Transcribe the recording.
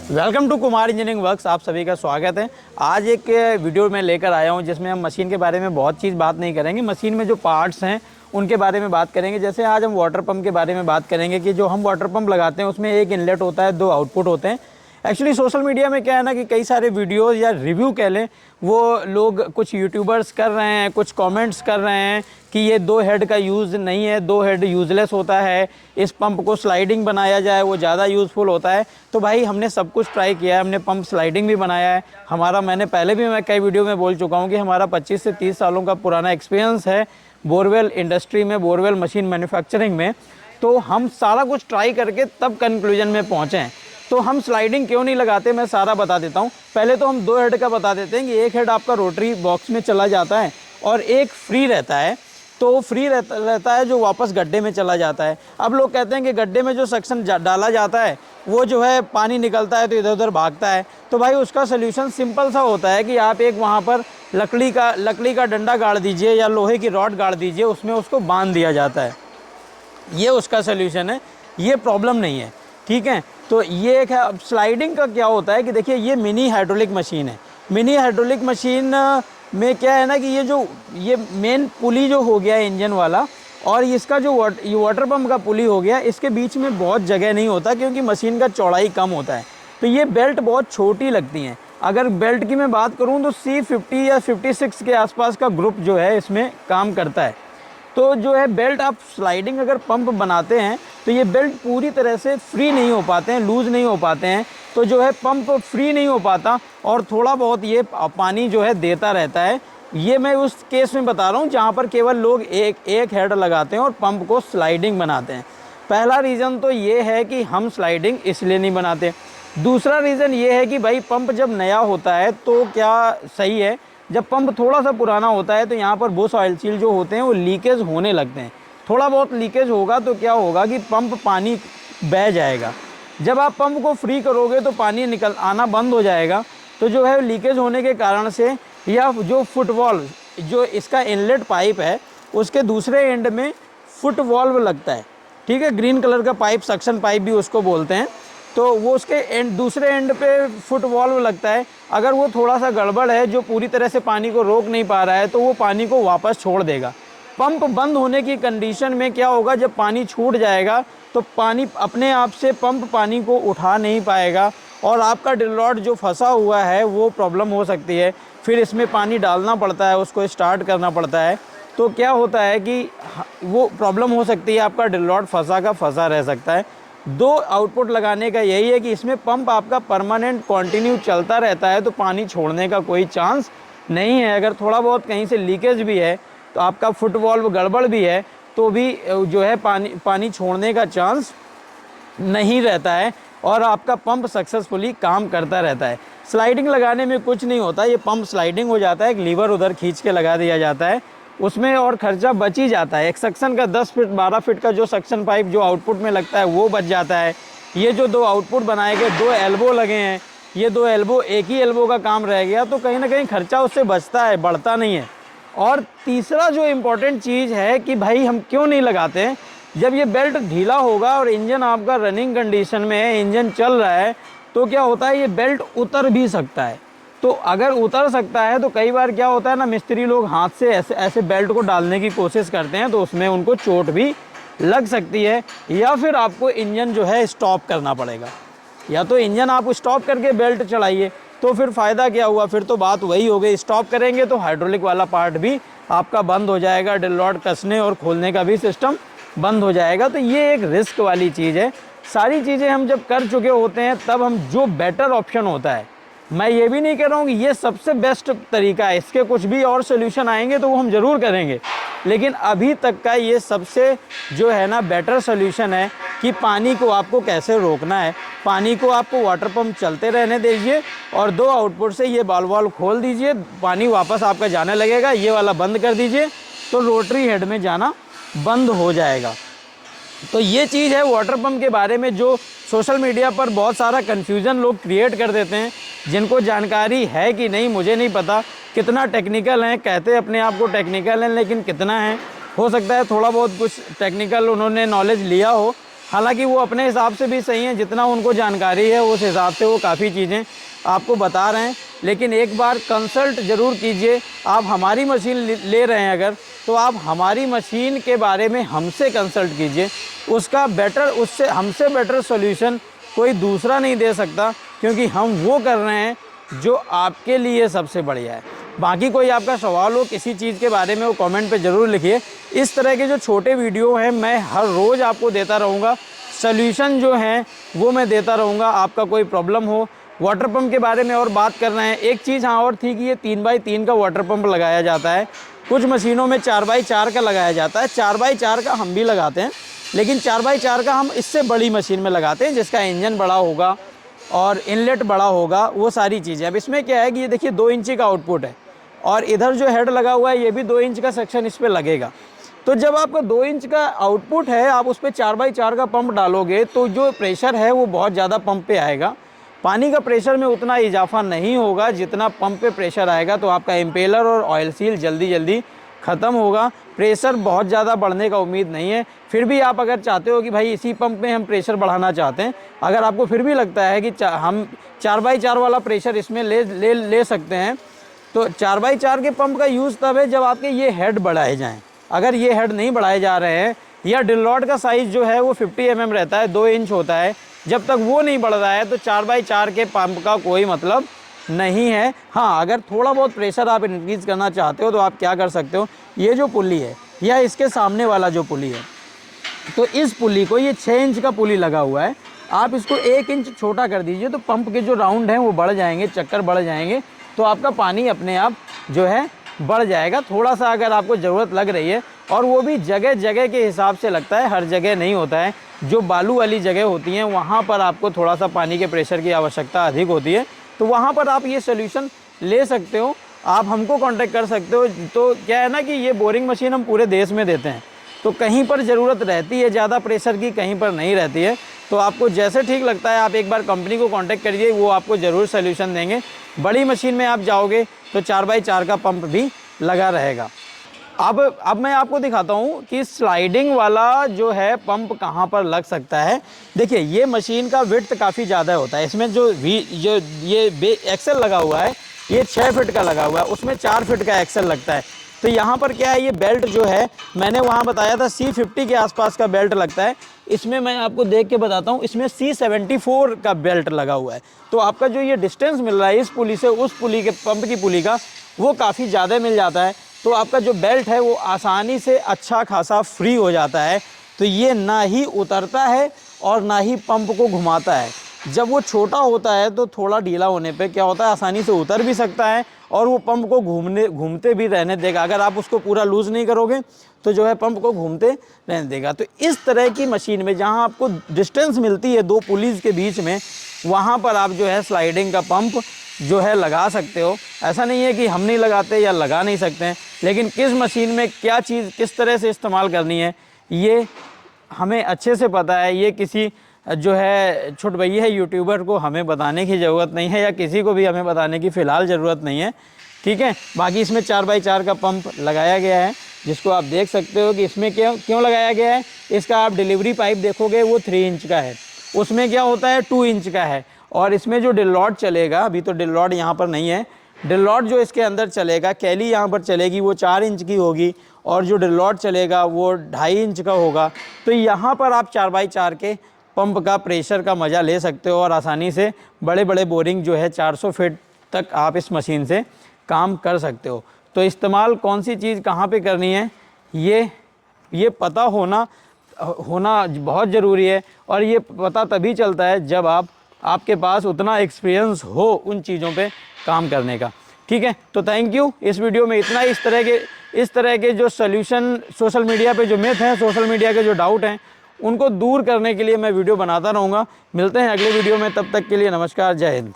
Welcome to Kumar engineering works. आप सभी का स्वागत है। आज एक वीडियो में लेकर आया हूं जिसमें हम मशीन के बारे में बहुत चीज़ बात नहीं करेंगे, मशीन में जो पार्ट्स हैं उनके बारे में बात करेंगे। जैसे आज हम वाटर पंप के बारे में बात करेंगे कि जो हम वाटर पंप लगाते हैं उसमें एक इनलेट होता है, दो आउटपुट होते हैं। एक्चुअली सोशल मीडिया में क्या है ना कि कई सारे वीडियोज़ या रिव्यू कह लें, वो लोग कुछ यूट्यूबर्स कर रहे हैं, कुछ कमेंट्स कर रहे हैं कि ये दो हेड का यूज़ नहीं है, दो हेड यूज़लेस होता है, इस पंप को स्लाइडिंग बनाया जाए वो ज़्यादा यूज़फुल होता है। तो भाई हमने सब कुछ ट्राई किया है, हमने पंप स्लाइडिंग भी बनाया है। मैंने पहले भी मैं कई वीडियो में बोल चुका हूँ कि हमारा 25 से 30 सालों का पुराना एक्सपीरियंस है बोरवेल इंडस्ट्री में, बोरवेल मशीन मैन्युफैक्चरिंग में। तो हम सारा कुछ ट्राई करके तब कंक्लूजन में पहुँचे हैं। तो हम स्लाइडिंग क्यों नहीं लगाते, मैं सारा बता देता हूँ। पहले तो हम दो हेड का बता देते हैं कि एक हेड आपका रोटरी बॉक्स में चला जाता है और एक फ्री रहता है। तो फ्री रहता है जो वापस गड्ढे में चला जाता है। अब लोग कहते हैं कि गड्ढे में जो सक्शन डाला जाता है वो जो है पानी निकलता है तो इधर उधर भागता है। तो भाई उसका सल्यूशन सिंपल सा होता है कि आप एक वहाँ पर लकड़ी का डंडा गाड़ दीजिए या लोहे की रॉड गाड़ दीजिए, उसमें उसको बांध दिया जाता है। ये उसका सल्यूशन है, ये प्रॉब्लम नहीं है, ठीक है। तो ये एक है। अब स्लाइडिंग का क्या होता है कि देखिए ये मिनी हाइड्रोलिक मशीन है। मिनी हाइड्रोलिक मशीन में क्या है ना कि ये मेन पुली जो हो गया है इंजन वाला, और इसका जो वाटर पंप का पुली हो गया, इसके बीच में बहुत जगह नहीं होता क्योंकि मशीन का चौड़ाई कम होता है। तो ये बेल्ट बहुत छोटी लगती हैं। अगर बेल्ट की मैं बात करूँ तो C50 या 56 के आसपास का ग्रुप जो है इसमें काम करता है। तो जो है बेल्ट, आप स्लाइडिंग अगर पंप बनाते हैं तो ये बेल्ट पूरी तरह से फ्री नहीं हो पाते हैं, लूज़ नहीं हो पाते हैं। तो जो है पंप फ्री नहीं हो पाता और थोड़ा बहुत ये पानी जो है देता रहता है। ये मैं उस केस में बता रहा हूँ जहाँ पर केवल लोग एक हेड लगाते हैं और पंप को स्लाइडिंग बनाते हैं। पहला रीज़न तो ये है कि हम स्लाइडिंग इसलिए नहीं बनाते। दूसरा रीज़न ये है कि भाई पंप जब नया होता है तो क्या सही है, जब पंप थोड़ा सा पुराना होता है तो यहाँ पर बुश ऑयल सील जो होते हैं वो लीकेज होने लगते हैं। थोड़ा बहुत लीकेज होगा तो क्या होगा कि पंप पानी बह जाएगा। जब आप पंप को फ्री करोगे तो पानी निकल आना बंद हो जाएगा। तो जो है लीकेज होने के कारण से, या जो फुट वॉल्व, जो इसका इनलेट पाइप है उसके दूसरे एंड में फुट वॉल्व लगता है, ठीक है। ग्रीन कलर का पाइप, सक्शन पाइप भी उसको बोलते हैं। तो वो उसके दूसरे एंड पे फुट वॉल्व लगता है। अगर वो थोड़ा सा गड़बड़ है, जो पूरी तरह से पानी को रोक नहीं पा रहा है, तो वो पानी को वापस छोड़ देगा। पंप बंद होने की कंडीशन में क्या होगा, जब पानी छूट जाएगा तो पानी अपने आप से पंप पानी को उठा नहीं पाएगा और आपका ड्रिल रॉड जो फंसा हुआ है वो प्रॉब्लम हो सकती है। फिर इसमें पानी डालना पड़ता है, उसको स्टार्ट करना पड़ता है। तो क्या होता है कि वो प्रॉब्लम हो सकती है, आपका ड्रिल रॉड फंसा का फंसा रह सकता है। दो आउटपुट लगाने का यही है कि इसमें पंप आपका परमानेंट कंटिन्यू चलता रहता है, तो पानी छोड़ने का कोई चांस नहीं है। अगर थोड़ा बहुत कहीं से लीकेज भी है तो आपका फुट वॉल्व गड़बड़ भी है तो भी जो है पानी छोड़ने का चांस नहीं रहता है और आपका पंप सक्सेसफुली काम करता रहता है। स्लाइडिंग लगाने में कुछ नहीं होता, ये पंप स्लाइडिंग हो जाता है, एक लीवर उधर खींच के लगा दिया जाता है, उसमें और खर्चा बच ही जाता है। एक सक्शन का 10 फीट 12 फीट का जो सक्शन पाइप जो आउटपुट में लगता है वो बच जाता है। ये जो दो आउटपुट बनाए गए, दो एल्बो लगे हैं, ये दो एल्बो, एक ही एल्बो का काम रह गया, तो कहीं ना कहीं खर्चा उससे बचता है, बढ़ता नहीं है। और तीसरा जो इम्पोर्टेंट चीज़ है कि भाई हम क्यों नहीं लगाते, जब ये बेल्ट ढीला होगा और इंजन आपका रनिंग कंडीशन में है, इंजन चल रहा है, तो क्या होता है ये बेल्ट उतर भी सकता है। तो अगर उतर सकता है तो कई बार क्या होता है ना, मिस्त्री लोग हाथ से ऐसे बेल्ट को डालने की कोशिश करते हैं तो उसमें उनको चोट भी लग सकती है, या फिर आपको इंजन जो है स्टॉप करना पड़ेगा। या तो इंजन आप स्टॉप करके बेल्ट चढ़ाइए, तो फिर फ़ायदा क्या हुआ, फिर तो बात वही हो गई। स्टॉप करेंगे तो हाइड्रोलिक वाला पार्ट भी आपका बंद हो जाएगा, ड्रिल रॉड कसने और खोलने का भी सिस्टम बंद हो जाएगा। तो ये एक रिस्क वाली चीज़ है। सारी चीज़ें हम जब कर चुके होते हैं तब हम जो बेटर ऑप्शन होता है, मैं ये भी नहीं कह रहा हूँ कि ये सबसे बेस्ट तरीका है, इसके कुछ भी और सोल्यूशन आएंगे तो वो हम ज़रूर करेंगे, लेकिन अभी तक का ये सबसे जो है ना बेटर सोल्यूशन है कि पानी को आपको कैसे रोकना है। पानी को आपको वाटर पंप चलते रहने दीजिए और दो आउटपुट से ये वाल्व खोल दीजिए, पानी वापस आपका जाने लगेगा। ये वाला बंद कर दीजिए तो रोटरी हेड में जाना बंद हो जाएगा। तो ये चीज़ है वाटर पंप के बारे में, जो सोशल मीडिया पर बहुत सारा कन्फ्यूज़न लोग क्रिएट कर देते हैं। जिनको जानकारी है कि नहीं मुझे नहीं पता, कितना टेक्निकल हैं, कहते अपने आप को टेक्निकल हैं, लेकिन कितना है, हो सकता है थोड़ा बहुत कुछ टेक्निकल उन्होंने नॉलेज लिया हो हालांकि वो अपने हिसाब से भी सही है, जितना उनको जानकारी है उस हिसाब से वो काफ़ी चीज़ें आपको बता रहे हैं। लेकिन एक बार कंसल्ट ज़रूर कीजिए। आप हमारी मशीन ले रहे हैं अगर, तो आप हमारी मशीन के बारे में हमसे कंसल्ट कीजिए। उससे हमसे बेटर सॉल्यूशन कोई दूसरा नहीं दे सकता, क्योंकि हम वो कर रहे हैं जो आपके लिए सबसे बढ़िया है। बाकी कोई आपका सवाल हो किसी चीज़ के बारे में, वो कमेंट पे ज़रूर लिखिए। इस तरह के जो छोटे वीडियो हैं मैं हर रोज़ आपको देता रहूँगा, सॉल्यूशन जो हैं वो मैं देता रहूँगा। आपका कोई प्रॉब्लम हो, वाटर पंप के बारे में और बात कर रहे हैं। एक चीज़ हाँ और थी कि ये 3x3 का वाटर पंप लगाया जाता है, कुछ मशीनों में 4x4 का लगाया जाता है। 4x4 का हम भी लगाते हैं, लेकिन 4x4 का हम इससे बड़ी मशीन में लगाते हैं, जिसका इंजन बड़ा होगा और इनलेट बड़ा होगा, वो सारी चीज़ें। अब इसमें क्या है कि ये देखिए 2 इंची का आउटपुट है, और इधर जो हेड लगा हुआ है ये भी 2 इंच का सेक्शन इस पर लगेगा। तो जब आपका 2 इंच का आउटपुट है, आप उस पर 4x4 का पंप डालोगे तो जो प्रेशर है वो बहुत ज़्यादा पंप पे आएगा। पानी का प्रेशर में उतना इजाफा नहीं होगा जितना पंप पे प्रेशर आएगा, तो आपका इम्पेलर और ऑयल सील जल्दी जल्दी ख़त्म होगा। प्रेशर बहुत ज़्यादा बढ़ने का उम्मीद नहीं है। फिर भी आप अगर चाहते हो कि भाई इसी पंप में हम प्रेशर बढ़ाना चाहते हैं, अगर आपको फिर भी लगता है कि हम 4x4 वाला प्रेशर इसमें ले सकते हैं, तो 4x4 के पंप का यूज़ तब है जब आपके ये हेड बढ़ाए जाएँ। अगर ये हेड नहीं बढ़ाए जा रहे हैं, या ड्रिल रॉड का साइज़ जो है वो 50 mm रहता है, 2 इंच होता है, जब तक वो नहीं बढ़ रहा है तो 4x4 के पंप का कोई मतलब नहीं है। हाँ, अगर थोड़ा बहुत प्रेशर आप इंक्रीज़ करना चाहते हो तो आप क्या कर सकते हो, ये जो पुली है या इसके सामने वाला जो पुली है, तो इस पुली को, ये 6 इंच का पुली लगा हुआ है, आप इसको 1 इंच छोटा कर दीजिए तो पंप के जो राउंड हैं वो बढ़ जाएंगे, चक्कर बढ़ जाएंगे, तो आपका पानी अपने आप जो है बढ़ जाएगा। थोड़ा सा अगर आपको ज़रूरत लग रही है, और वो भी जगह जगह के हिसाब से लगता है, हर जगह नहीं होता है। जो बालू वाली जगह होती हैं वहाँ पर आपको थोड़ा सा पानी के प्रेशर की आवश्यकता अधिक होती है, तो वहाँ पर आप ये सोल्यूशन ले सकते हो। आप हमको कांटेक्ट कर सकते हो। तो क्या है ना कि ये बोरिंग मशीन हम पूरे देश में देते हैं, तो कहीं पर ज़रूरत रहती है ज़्यादा प्रेशर की, कहीं पर नहीं रहती है। तो आपको जैसे ठीक लगता है आप एक बार कंपनी को कांटेक्ट करिए, वो आपको ज़रूर सोल्यूशन देंगे। बड़ी मशीन में आप जाओगे तो 4x4 का पंप भी लगा रहेगा। अब मैं आपको दिखाता हूँ कि स्लाइडिंग वाला जो है पंप कहाँ पर लग सकता है। देखिए ये मशीन का विड्थ काफ़ी ज़्यादा होता है। इसमें जो ये एक्सेल लगा हुआ है ये 6 फीट का लगा हुआ है, उसमें 4 फीट का एक्सेल लगता है। तो यहाँ पर क्या है, ये बेल्ट जो है मैंने वहाँ बताया था C50 के आसपास का बेल्ट लगता है। इसमें मैं आपको देख के बताता हूँ, इसमें C74 का बेल्ट लगा हुआ है। तो आपका जो ये डिस्टेंस मिल रहा है इस पुली से उस पुली के पंप की पुली का, वो काफ़ी ज़्यादा मिल जाता है। तो आपका जो बेल्ट है वो आसानी से अच्छा खासा फ्री हो जाता है। तो ये ना ही उतरता है और ना ही पंप को घुमाता है। जब वो छोटा होता है तो थोड़ा ढीला होने पे क्या होता है, आसानी से उतर भी सकता है और वो पंप को घूमते भी रहने देगा। अगर आप उसको पूरा लूज़ नहीं करोगे तो जो है पंप को घूमते रहने देगा। तो इस तरह की मशीन में जहाँ आपको डिस्टेंस मिलती है 2 पुलीज़ के बीच में, वहाँ पर आप जो है स्लाइडिंग का पंप जो है लगा सकते हो। ऐसा नहीं है कि हम नहीं लगाते या लगा नहीं सकते हैं, लेकिन किस मशीन में क्या चीज़ किस तरह से इस्तेमाल करनी है ये हमें अच्छे से पता है। ये किसी जो है छोट भैया है यूट्यूबर को हमें बताने की ज़रूरत नहीं है, या किसी को भी हमें बताने की फ़िलहाल ज़रूरत नहीं है, ठीक है। बाकी इसमें 4x4 का पंप लगाया गया है, जिसको आप देख सकते हो कि इसमें क्यों लगाया गया है। इसका आप डिलीवरी पाइप देखोगे वो 3 इंच का है, उसमें क्या होता है 2 इंच का है। और इसमें जो ड्रिल रॉड चलेगा, अभी तो ड्रिल रॉड यहाँ पर नहीं है, ड्रिल रॉड जो इसके अंदर चलेगा, कैली यहाँ पर चलेगी वो 4 इंच की होगी, और जो ड्रिल रॉड चलेगा वो 2.5 इंच का होगा। तो यहाँ पर आप 4x4 के पंप का प्रेशर का मज़ा ले सकते हो और आसानी से बड़े बड़े बोरिंग जो है 400 फीट तक आप इस मशीन से काम कर सकते हो। तो इस्तेमाल कौन सी चीज़ कहाँ पे करनी है ये पता होना बहुत ज़रूरी है। और ये पता तभी चलता है जब आपके पास उतना एक्सपीरियंस हो उन चीज़ों पे काम करने का, ठीक है। तो थैंक यू। इस वीडियो में इतना। इस तरह के जो सॉल्यूशन सोशल मीडिया पे जो मिथ हैं, सोशल मीडिया के जो डाउट हैं, उनको दूर करने के लिए मैं वीडियो बनाता रहूँगा। मिलते हैं अगले वीडियो में, तब तक के लिए नमस्कार, जय हिंद।